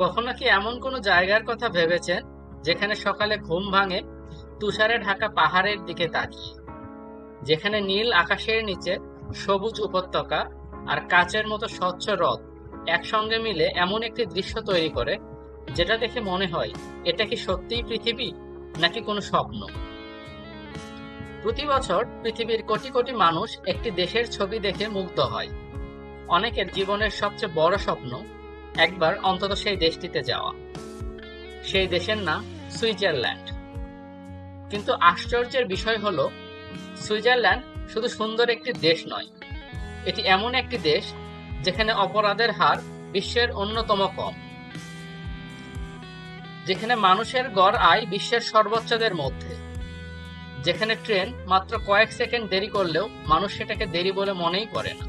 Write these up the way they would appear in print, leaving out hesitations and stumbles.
কখনো কি এমন কোনো জায়গার কথা ভেবেছেন যেখানে সকালে ঘুম ভাঙে তুষারে ঢাকা পাহাড়ের দিকে তাকিয়ে, যেখানে নীল আকাশের নিচে সবুজ উপত্যকা আর কাচের মতো স্বচ্ছ হ্রদ একসঙ্গে মিলে এমন একটি দৃশ্য তৈরি করে যেটা দেখে মনে হয় এটা কি সত্যিই পৃথিবী নাকি কোনো স্বপ্ন। প্রতি বছর পৃথিবীর কোটি কোটি মানুষ একটি দেশের ছবি দেখে মুগ্ধ হয়। অনেকের জীবনের সবচেয়ে বড় স্বপ্ন একবার অন্তত সেই দেশটিতে যাওয়া। সেই দেশের নাম সুইজারল্যান্ড। কিন্তু আশ্চর্যের বিষয় হলো, সুইজারল্যান্ড শুধু সুন্দর একটি দেশ নয়, এটি এমন একটি দেশ যেখানে অপরাধের হার বিশ্বের অন্যতম কম, যেখানে মানুষের গড় আয় বিশ্বের সর্বোচ্চদের মধ্যে, যেখানে ট্রেন মাত্র কয়েক সেকেন্ড দেরি করলেও মানুষ সেটাকে দেরি বলে মনেই করে না।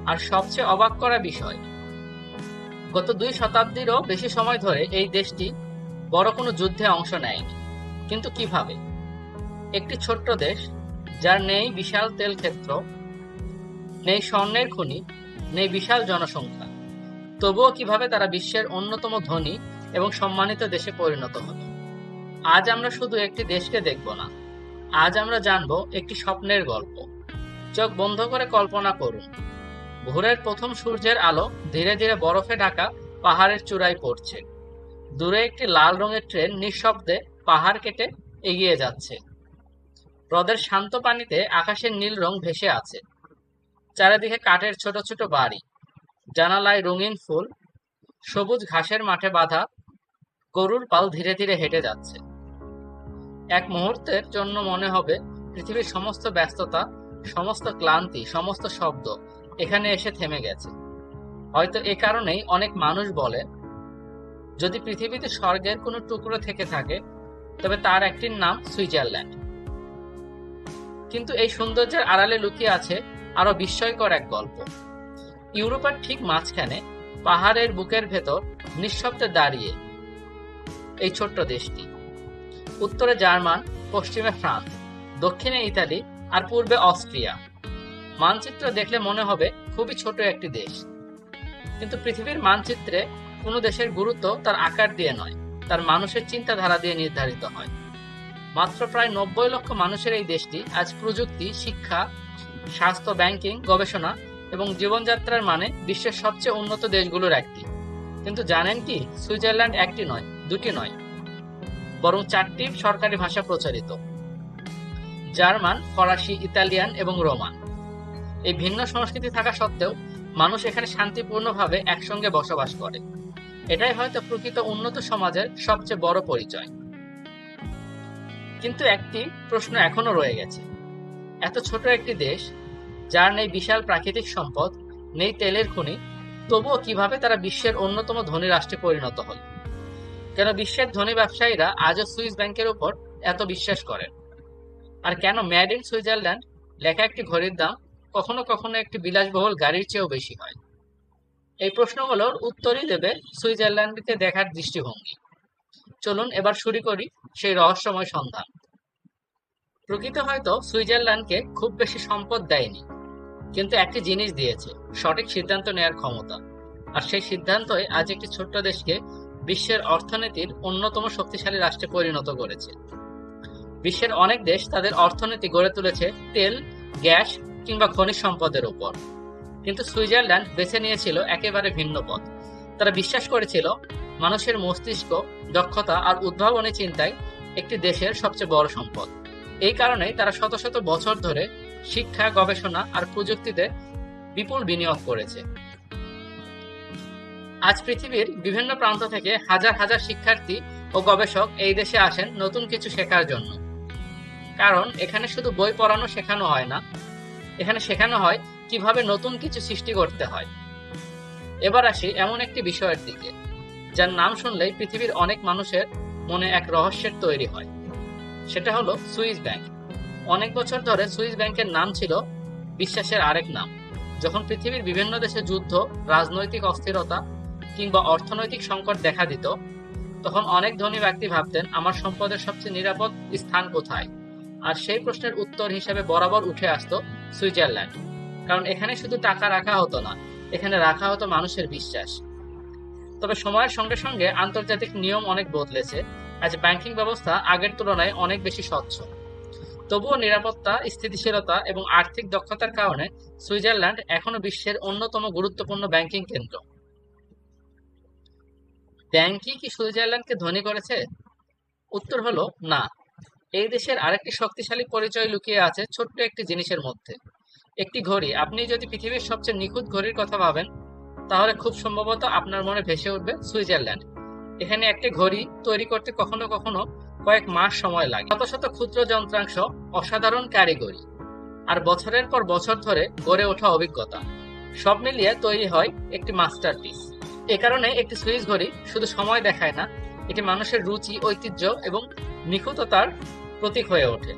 আর সবচেয়ে অবাক করা বিষয়, গত 2 শতাব্দীরও বেশি সময় ধরে এই দেশটি বড় কোনো যুদ্ধে অংশ নেয়নি। কিন্তু কিভাবে? একটি ছোট্ট দেশ, যার নেই বিশাল তেল ক্ষেত্র, নেই স্বর্ণের খনি, নেই বিশাল জনসংখ্যা, তবুও কিভাবে তারা বিশ্বের অন্যতম ধনী এবং সম্মানিত দেশে পরিণত হলো। আজ আমরা শুধু একটি দেশকে দেখব না, আজ আমরা জানবো একটি স্বপ্নের গল্প। চোখ বন্ধ করে কল্পনা করুন, ভোরের প্রথম সূর্যের আলো ধীরে ধীরে বরফে ঢাকা পাহাড়ের চূড়ায় পড়ছে। দূরে একটি লাল রঙের ট্রেন নিঃশব্দে পাহাড় কেটে এগিয়ে যাচ্ছে। হ্রদের শান্ত পানিতে আকাশের নীল রং ভেসে আছে। চারিদিকে কাঠের ছোট ছোট বাড়ি, জানালায় রঙিন ফুল, সবুজ ঘাসের মাঠে বাঁধা গরুর পাল ধীরে ধীরে হেঁটে যাচ্ছে। এক মুহূর্তের জন্য মনে হবে পৃথিবীর সমস্ত ব্যস্ততা, সমস্ত ক্লান্তি, সমস্ত শব্দ এখানে এসে থেমে গেছে। হয়তো এ কারণেই অনেক মানুষ বলে, যদি পৃথিবীতে স্বর্গের কোনো টুকরো থেকে থাকে তবে তার একটির নাম সুইজারল্যান্ড। কিন্তু এই সৌন্দর্যের আড়ালে লুকিয়ে আছে আরো বিস্ময়কর এক গল্প। ইউরোপের ঠিক মাঝখানে পাহাড়ের বুকের ভেতর নিঃশব্দে দাঁড়িয়ে এই ছোট্ট দেশটি। উত্তরে জার্মান, পশ্চিমে ফ্রান্স, দক্ষিণে ইতালি আর পূর্বে অস্ট্রিয়া। মানচিত্র দেখলে মনে হবে খুবই ছোট একটি দেশ, কিন্তু পৃথিবীর মানচিত্রে কোনো দেশের গুরুত্ব তার আকার দিয়ে নয়, তার মানুষের চিন্তাধারা দিয়ে নির্ধারিত হয়। মাত্র প্রায় 90 লক্ষ মানুষের এই দেশটি আজ প্রযুক্তি, শিক্ষা, স্বাস্থ্য, ব্যাংকিং, গবেষণা এবং জীবনযাত্রার মানে বিশ্বের সবচেয়ে উন্নত দেশগুলোর একটি। কিন্তু জানেন কি, সুইজারল্যান্ড একটি নয়, দুটি নয়, বরং 4টি সরকারি ভাষা প্রচলিত: জার্মান, ফরাসি, ইতালিয়ান এবং রোমান। এই ভিন্ন সংস্কৃতি থাকা সত্ত্বেও মানুষ এখানে শান্তিপূর্ণভাবে একসঙ্গে বসবাস করে। এটাই হয়তো প্রকৃত উন্নত সমাজের সবচেয়ে বড় পরিচয়। কিন্তু একটি প্রশ্ন এখনো রয়ে গেছে, এত ছোট একটি দেশ, যার নেই বিশাল প্রাকৃতিক সম্পদ, নেই তেলের খনি, তবুও কিভাবে তারা বিশ্বের অন্যতম ধনী রাষ্ট্রে পরিণত হল? কেন বিশ্বের ধনী ব্যবসায়ীরা আজও সুইস ব্যাংকের উপর এত বিশ্বাস করেন? আর কেন মেড ইন সুইজারল্যান্ড লেখা একটি ঘড়ির দাম কখনো কখনো একটি বিলাসবহুল গাড়ির চেয়েও বেশি হয়? এই প্রশ্নগুলোর উত্তরই দেবে সুইজারল্যান্ডকে দেখার দৃষ্টিভঙ্গি। চলুন এবার শুরু করি সেই রহস্যময় সন্ধান। প্রকৃতি হয়তো সুইজারল্যান্ডকে খুব বেশি সম্পদ দেয়নি, কিন্তু একটি জিনিস দিয়েছে: সঠিক সিদ্ধান্ত নেওয়ার ক্ষমতা। আর সেই সিদ্ধান্তই আজ একটি ছোট্ট দেশকে বিশ্বের অর্থনীতির অন্যতম শক্তিশালী রাষ্ট্রে পরিণত করেছে। বিশ্বের অনেক দেশ তাদের অর্থনীতি গড়ে তুলেছে তেল, গ্যাস কিংবা খনিজ সম্পদের উপর, কিন্তু সুইজারল্যান্ড বেছে নিয়েছিল একেবারে ভিন্ন পথ। তারা বিশ্বাস করেছিল মানুষের মস্তিষ্ক, দক্ষতা আর উদ্ভাবনী চিন্তায় একটি দেশের সবচেয়ে বড় সম্পদ। এই কারণেই তারা শত শত বছর ধরে শিক্ষা, গবেষণা আর প্রযুক্তিতে বিপুল বিনিয়োগ করেছে। আজ পৃথিবীর বিভিন্ন প্রান্ত থেকে হাজার হাজার শিক্ষার্থী ও গবেষক এই দেশে আসেন নতুন কিছু শেখার জন্য। কারণ এখানে শুধু বই পড়ানো শেখানো হয় না, এখানে শেখানো হয় কিভাবে নতুন কিছু সৃষ্টি করতে হয়। এবার আসি এমন একটি বিষয়ের দিকে, যার নাম শুনলেই পৃথিবীর অনেক মানুষের মনে এক রহস্যের তৈরি হয়। সেটা হলো সুইস ব্যাংক। অনেক বছর ধরে সুইস ব্যাংকের নাম ছিল বিশ্বাসের আরেক নাম। যখন পৃথিবীর বিভিন্ন দেশে যুদ্ধ, রাজনৈতিক অস্থিরতা কিংবা অর্থনৈতিক সংকট দেখা দিত, তখন অনেক ধনী ব্যক্তি ভাবতেন, আমার সম্পদের সবচেয়ে নিরাপদ স্থান কোথায়? আর সেই প্রশ্নের উত্তর হিসেবে বরাবর উঠে আসতো সুইজারল্যান্ড। কারণ এখানে শুধু টাকা রাখা হতো না, এখানে রাখা হতো মানুষের বিশ্বাস। তবে সময়ের সঙ্গে সঙ্গে আন্তর্জাতিক নিয়ম অনেক বদলেছে। আজ ব্যাংকিং ব্যবস্থা আগের তুলনায় অনেক বেশি স্বচ্ছ। তবুও নিরাপত্তা, স্থিতিশীলতা এবং আর্থিক দক্ষতার কারণে সুইজারল্যান্ড এখনো বিশ্বের অন্যতম গুরুত্বপূর্ণ ব্যাংকিং কেন্দ্র। ব্যাংকই কি সুইজারল্যান্ডকে ধনী করেছে? উত্তর হলো না। এই দেশের আরেকটি শক্তিশালী পরিচয় লুকিয়ে আছে ছোট্ট একটি জিনিসের মধ্যে, একটি ঘড়ি। আপনি যদি পৃথিবীর সবচেয়ে নিখুঁত ঘড়ির কথা ভাবেন, তাহলে খুব সম্ভবত আপনার মনে ভেসে উঠবে সুইজারল্যান্ড। এখানে একটি ঘড়ি তৈরি করতে কখনো কখনো কয়েক মাস সময় লাগে, শত শত ক্ষুদ্র যন্ত্রাংশ, অসাধারণ কারিগরি, আর বছরের পর বছর ধরে গড়ে ওঠা অভিজ্ঞতা, সব মিলিয়ে তৈরি হয় একটি মাস্টারপিস। এ কারণে একটি সুইস ঘড়ি শুধু সময় দেখায় না, এটি মানুষের রুচি, ঐতিহ্য এবং নিখুঁততার প্রতীক হয়ে ওঠে।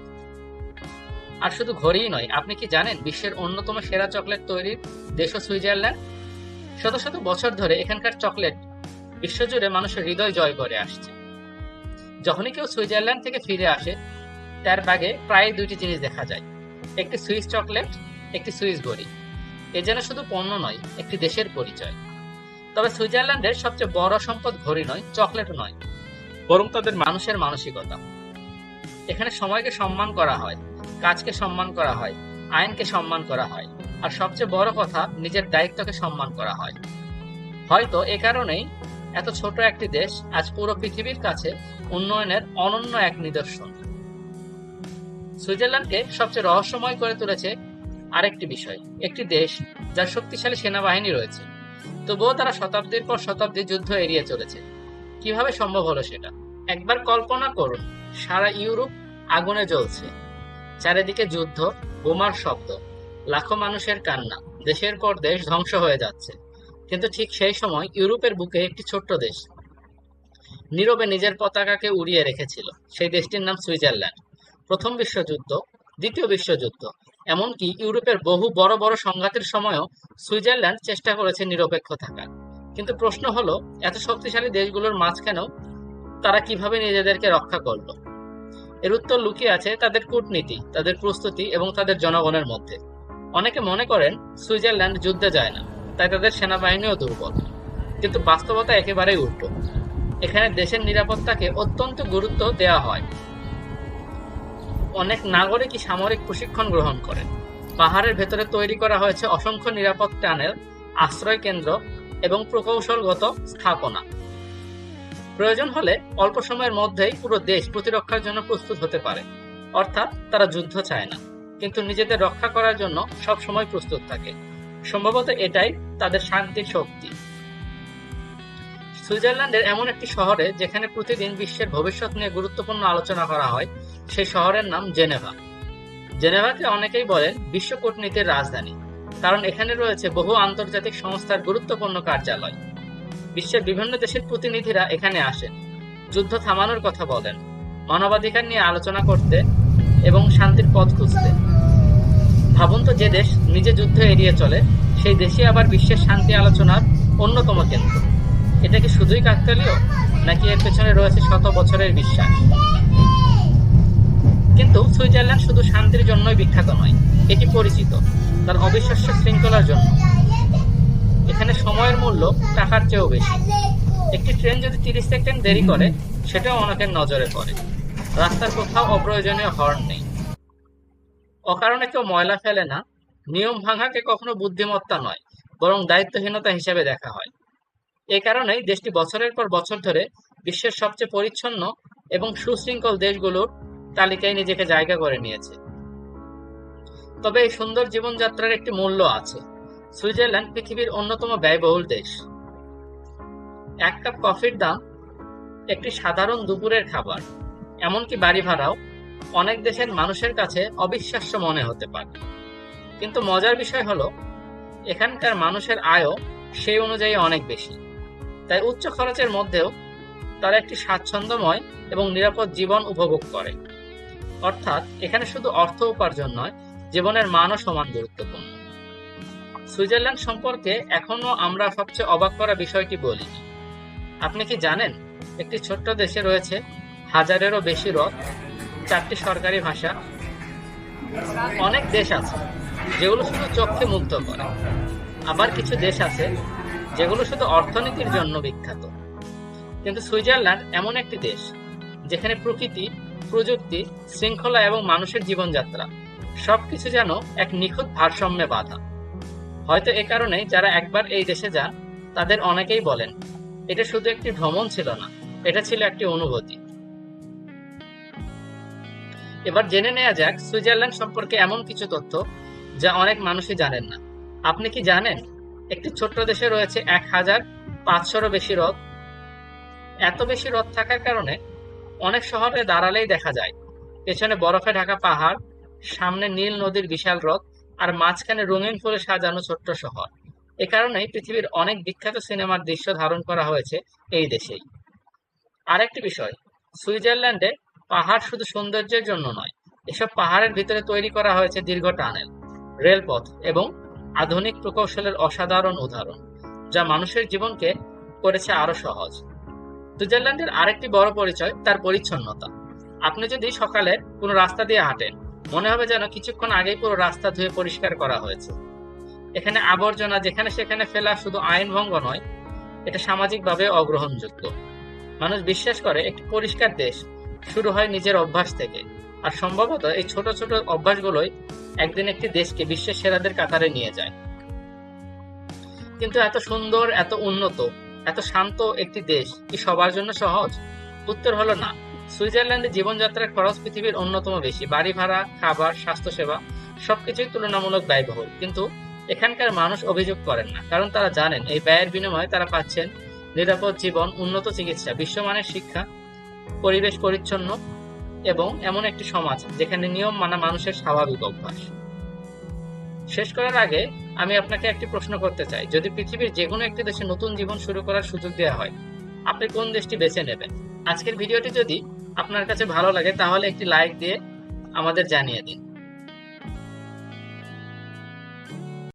আর শুধু ঘড়িই নয়, আপনি কি জানেন বিশ্বের অন্যতম সেরা চকলেট তৈরির দেশও সুইজারল্যান্ড? শত শত বছর ধরে এখানকার চকলেট বিশ্বজুড়ে মানুষের হৃদয় জয় করে আসছে। যখনই কেউ সুইজারল্যান্ড থেকে ফিরে আসে, তার ব্যাগে প্রায় দুইটি জিনিস দেখা যায়, একটি সুইস চকলেট, একটি সুইস ঘড়ি। এ যেন শুধু পণ্য নয়, একটি দেশের পরিচয়। তবে সুইজারল্যান্ডের সবচেয়ে বড় সম্পদ ঘড়ি নয়, চকলেট নয়, বরং তাদের মানুষের মানসিকতা। এখানে সময়কে সম্মান করা হয়, কাজকে সম্মান করা হয়, আইনকে সম্মান করা হয়, আর সবচেয়ে বড় কথা, নিজের দায়িত্বকে সম্মান করা হয়। হয়তো এ কারণেই এত ছোট একটি দেশ আজ পুরো পৃথিবীর কাছে উন্নয়নের অনন্য এক নিদর্শন। সুইজারল্যান্ডকে সবচেয়ে রহস্যময় করে তুলেছে আরেকটি বিষয়, একটি দেশ যার শক্তিশালী সেনাবাহিনী রয়েছে, তবুও তারা শতাব্দীর পর শতাব্দী যুদ্ধ এড়িয়ে চলেছে। কিভাবে সম্ভব হলো সেটা? একবার কল্পনা করুন, সারা ইউরোপ আগুনে জ্বলছে, চারিদিকে যুদ্ধ, বোমার শব্দ, লাখো মানুষের কান্না, দেশের পর দেশ ধ্বংস হয়ে যাচ্ছে। কিন্তু ঠিক সেই সময় ইউরোপের বুকে একটি ছোট্ট দেশ নীরবে নিজের পতাকাকে উড়িয়ে রেখেছিল। সেই দেশটির নাম সুইজারল্যান্ড। প্রথম বিশ্বযুদ্ধ, দ্বিতীয় বিশ্বযুদ্ধ, এমনকি ইউরোপের বহু বড় বড় সংঘাতের সময়ও সুইজারল্যান্ড চেষ্টা করেছে নিরপেক্ষ থাকার। কিন্তু প্রশ্ন হলো, এত শক্তিশালী দেশগুলোর মাঝখানেও তারা কিভাবে নিজেদেরকে রক্ষা করলো? এর উত্তর লুকিয়ে আছে তাদের কূটনীতি, তাদের প্রস্তুতি এবং তাদের জনগণের মধ্যে। অনেকে মনে করেন সুইজারল্যান্ড যুদ্ধে যায় না, তাই তাদের সেনাবাহিনীও দুর্বল। কিন্তু বাস্তবতা একেবারেই উল্টো। এখানে দেশের নিরাপত্তাকে অত্যন্ত গুরুত্ব দেওয়া হয়। অনেক নাগরিকই সামরিক প্রশিক্ষণ গ্রহণ করেন। পাহাড়ের ভেতরে তৈরি করা হয়েছে অসংখ্য নিরাপদ টানেল, আশ্রয় কেন্দ্র এবং প্রকৌশলগত স্থাপনা। প্রয়োজন হলে অল্প সময়ের মধ্যেই পুরো দেশ প্রতিরক্ষার জন্য প্রস্তুত হতে পারে। অর্থাৎ তারা যুদ্ধ চায় না, কিন্তু নিজেদের রক্ষা করার জন্য সব সময় প্রস্তুত থাকে। সম্ভবত এটাই তাদের শান্তির শক্তি। সুইজারল্যান্ডের এমন একটি শহরে যেখানে প্রতিদিন বিশ্বের ভবিষ্যৎ নিয়ে গুরুত্বপূর্ণ আলোচনা করা হয়, সেই শহরের নাম জেনেভা। জেনেভাকে অনেকেই বলেন বিশ্ব কূটনীতির রাজধানী, কারণ এখানে রয়েছে বহু আন্তর্জাতিক সংস্থার গুরুত্বপূর্ণ কার্যালয়। বিশ্বের বিভিন্ন দেশের প্রতিনিধিরা এখানে আসেন, যুদ্ধ থামানোর কথা বলেন, মানবাধিকার নিয়ে আলোচনা করতে এবং শান্তির পথ খুঁজতে। ভাবুন তো, যে দেশ নিজে যুদ্ধ এড়িয়ে চলে, সেই দেশই আবার বিশ্বের শান্তি আলোচনার অন্যতম কেন্দ্র। এটা কি শুধুই কাকতালীয়, নাকি এর পেছনে রয়েছে শত বছরের বিশ্বাস? কিন্তু সুইজারল্যান্ড শুধু শান্তির জন্যই বিখ্যাত নয়, এটি পরিচিত তার অবিশ্বাস্য শৃঙ্খলার জন্য। এখানে সময়ের মূল্য টাকার চেয়েও বেশি। একটি ট্রেন যদি 30 সেকেন্ড দেরি করে, সেটাও অনেকের নজরে পড়ে। রাস্তার কোথাও অপ্রয়োজনীয় হর্ন নেই, অকারণে কেউ ময়লা ফেলে না। নিয়ম ভাঙাকে কখনো বুদ্ধিমত্তা নয়, বরং দায়িত্বহীনতা হিসেবে দেখা হয়। এই কারণেই দেশটি বছরের পর বছর ধরে বিশ্বের সবচেয়ে পরিচ্ছন্ন এবং সুশৃঙ্খল দেশগুলোর তালিকায় নিজেকে জায়গা করে নিয়েছে। তবে এই সুন্দর জীবনযাত্রার একটি মূল্য আছে। সুইজারল্যান্ড পৃথিবীর অন্যতম ব্যয়বহুল দেশ। এক কাপ কফির দাম একটি সাধারণ দুপুরের খাবার, এমনকি বাড়ি ভাড়াও অনেক দেশের মানুষের কাছে অবিশ্বাস্য মনে হতে পারে। কিন্তু মজার বিষয় হলো, এখানকার মানুষের আয়ও সেই অনুযায়ী অনেক বেশি। তাই উচ্চ খরচের মধ্যেও তারা একটি স্বাচ্ছন্দ্যময় এবং নিরাপদ জীবন উপভোগ করে। অর্থাৎ এখানে শুধু অর্থ উপার্জন নয়, জীবনের মানও সমান গুরুত্বপূর্ণ। সুইজারল্যান্ড সম্পর্কে এখনো আমরা সবচেয়ে অবাক করা বিষয়টি বলিনি। আপনি কি জানেন, একটি ছোট্ট দেশে রয়েছে 1000-এরও বেশি হ্রদ, 4টি সরকারি ভাষা। অনেক দেশ আছে যেগুলো শুধু চোখকে মুগ্ধ করে, আবার কিছু দেশ আছে যেগুলো শুধু অর্থনীতির জন্য বিখ্যাত। কিন্তু সুইজারল্যান্ড এমন একটি দেশ যেখানে প্রকৃতি, প্রযুক্তি, শৃঙ্খলা এবং মানুষের জীবনযাত্রা সবকিছু যেন এক নিখুঁত ভারসাম্যে বাঁধা। হয়তো এ কারণে যারা একবার এই দেশে যান তাদের অনেকেই বলেন এটা শুধু একটি ভ্রমণ ছিল না, এটা ছিল একটি অনুভূতি। এবার জেনে নেওয়া যাক সুইজারল্যান্ড সম্পর্কে এমন কিছু তথ্য যা অনেক মানুষই জানেন না। আপনি কি জানেন একটি ছোট্ট দেশে রয়েছে 1500-ও বেশি হ্রদ? এত বেশি হ্রদ থাকার কারণে অনেক শহরে দাঁড়ালেই দেখা যায় পেছনে বরফে ঢাকা পাহাড়, সামনে নীল নদীর বিশাল হ্রদ, আর মাঝখানে রঙিন ফুলে সাজানো ছোট্ট শহর। এ কারণেই পৃথিবীর অনেক বিখ্যাত সিনেমার দৃশ্য ধারণ করা হয়েছে এই দেশেই। আরেকটি বিষয়, সুইজারল্যান্ডে পাহাড় শুধু সৌন্দর্যের জন্য নয়, এসব পাহাড়ের ভিতরে তৈরি করা হয়েছে দীর্ঘ টানেল, রেলপথ এবং আধুনিক প্রকৌশলের অসাধারণ উদাহরণ, যা মানুষের জীবনকে করেছে আরো সহজ। সুইজারল্যান্ডের আরেকটি বড় পরিচয় তার পরিচ্ছন্নতা। আপনি যদি সকালে কোনো রাস্তা দিয়ে হাঁটেন, মনে হবে যেন কিছুক্ষণ আগেই পুরো রাস্তা ধুয়ে পরিষ্কার করা হয়েছে। এখানে আবর্জনা যেখানে সেখানে ফেলা শুধু আইন ভঙ্গ নয়, এটা সামাজিকভাবে অগ্রহণযোগ্য। মানুষ বিশ্বাস করে একটি পরিষ্কার দেশ শুরু হয় নিজের অভ্যাস থেকে, আর সম্ভবত এই ছোট ছোট অভ্যাসগুলোই একদিন একটি দেশকে বিশ্বের সেরাদের কাতারে নিয়ে যায়। কিন্তু এত সুন্দর, এত উন্নত, এত শান্ত একটি দেশ কি সবার জন্য সহজ? উত্তর হলো না। সুইজারল্যান্ডে জীবনযাত্রার খরচ পৃথিবীর অন্যতম বেশি। বাড়ি ভাড়া, খাবার, স্বাস্থ্যসেবা সবকিছুই তুলনামূলক ব্যয়বহুল। কিন্তু এখানকার মানুষ অভিযোগ করেন না, কারণ তারা জানেন এই ব্যয়ের বিনিময়ে তারা পাচ্ছেন নিরাপদ জীবন, উন্নত চিকিৎসা, বিশ্বমানের শিক্ষা, পরিবেশ পরিচ্ছন্ন এবং এমন একটি সমাজ যেখানে নিয়ম মানা মানুষের স্বাভাবিক অভ্যাস। শেষ করার আগে আমি আপনাকে একটি প্রশ্ন করতে চাই, যদি পৃথিবীর যে কোনো একটি দেশে নতুন জীবন শুরু করার সুযোগ দেওয়া হয়, আপনি কোন দেশটি বেছে নেবেন? আজকের ভিডিওটি যদি আপনার কাছে ভালো লাগে তাহলে একটি লাইক দিয়ে আমাদের জানিয়ে দিন।